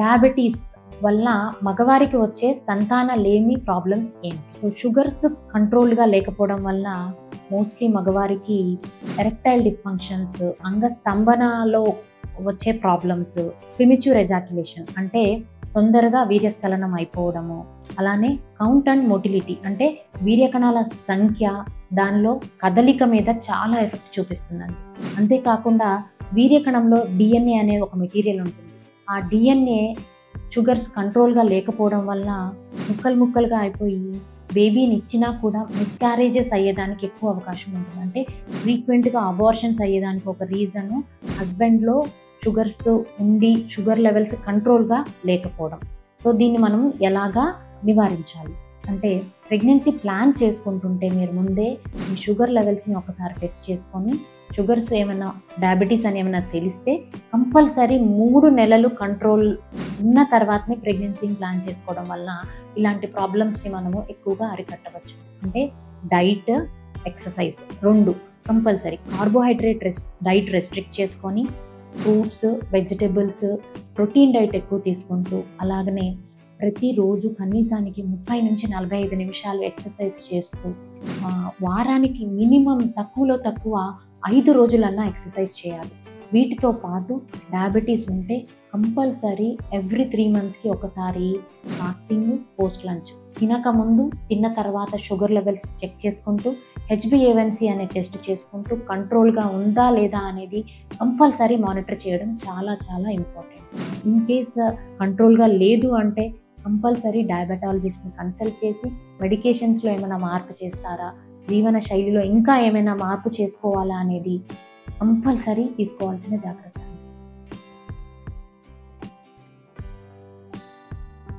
Diabetes వల్ల మగవారికి వచ్చే సంతానలేమి ప్రాబ్లమ్స్ ఏంటి? సో షుగర్స్ కంట్రోల్గా లేకపోవడం వల్ల మోస్ట్లీ మగవారికి ఎరెక్టైల్ డిస్ఫంక్షన్స్, అంగస్తంభనలో వచ్చే ప్రాబ్లమ్స్, ప్రిమిచ్యూర్ ఎజాక్యులేషన్ అంటే తొందరగా వీర్యస్ఖలనం అయిపోవడము, అలానే కౌంట్ అండ్ మొటిలిటీ అంటే వీర్యకణాల సంఖ్య, దానిలో కదలిక మీద చాలా ఎఫెక్ట్ చూపిస్తుందండి. అంతేకాకుండా వీర్యకణంలో డిఎన్ఏ అనే ఒక మెటీరియల్ ఉంటుంది. ఆ డిఎన్ఏ షుగర్స్ కంట్రోల్గా లేకపోవడం వల్ల ముక్కలు ముక్కలుగా అయిపోయి బేబీని ఇచ్చినా కూడా మిస్క్యారేజెస్ అయ్యేదానికి ఎక్కువ అవకాశం ఉంటుంది. అంటే ఫ్రీక్వెంట్గా అబార్షన్స్ అయ్యేదానికి ఒక రీజను హస్బెండ్లో షుగర్స్ ఉండి షుగర్ లెవెల్స్ కంట్రోల్గా లేకపోవడం. సో దీన్ని మనం ఎలాగా నివారించాలి అంటే ప్రెగ్నెన్సీ ప్లాన్ చేసుకుంటుంటే మీరు ముందే మీ షుగర్ లెవెల్స్ని ఒకసారి టెస్ట్ చేసుకొని షుగర్స్ ఏమైనా డయాబెటీస్ అని ఏమైనా తెలిస్తే కంపల్సరీ 3 నెలలు కంట్రోల్ ఉన్న తర్వాతనే ప్రెగ్నెన్సీని ప్లాన్ చేసుకోవడం వల్ల ఇలాంటి ప్రాబ్లమ్స్ని మనము ఎక్కువగా అరికట్టవచ్చు. అంటే diet, exercise 2 compulsory. Carbohydrate diet restrict చేసుకొని ఫ్రూట్స్, వెజిటబుల్స్, ప్రోటీన్ డైట్ ఎక్కువ తీసుకుంటూ, అలాగనే ప్రతిరోజు కనీసానికి 30 నుంచి 45 నిమిషాలు ఎక్సర్సైజ్ చేస్తూ, వారానికి మినిమం తక్కువలో తక్కువ 5 రోజులన్నా ఎక్సర్సైజ్ చేయాలి. వీటితో పాటు డయాబెటీస్ ఉంటే కంపల్సరీ ఎవ్రీ 3 మంత్స్కి ఒకసారి ఫాస్టింగ్, పోస్ట్ లంచ్, తినక ముందు తిన్న తర్వాత షుగర్ లెవెల్స్ చెక్ చేసుకుంటూ HbA1c అనే టెస్ట్ చేసుకుంటూ కంట్రోల్గా ఉందా లేదా అనేది కంపల్సరీ మానిటర్ చేయడం చాలా చాలా ఇంపార్టెంట్. ఇన్ కేస్ కంట్రోల్గా లేదు అంటే కంపల్సరీ డయాబెటాలజిస్ట్ని కన్సల్ట్ చేసి మెడికేషన్స్లో ఏమైనా మార్పు చేస్తారా, జీవన శైలిలో ఇంకా ఏమైనా మార్పు చేసుకోవాలా అనేది కంపల్సరీ తీసుకోవాల్సిన జాగ్రత్త.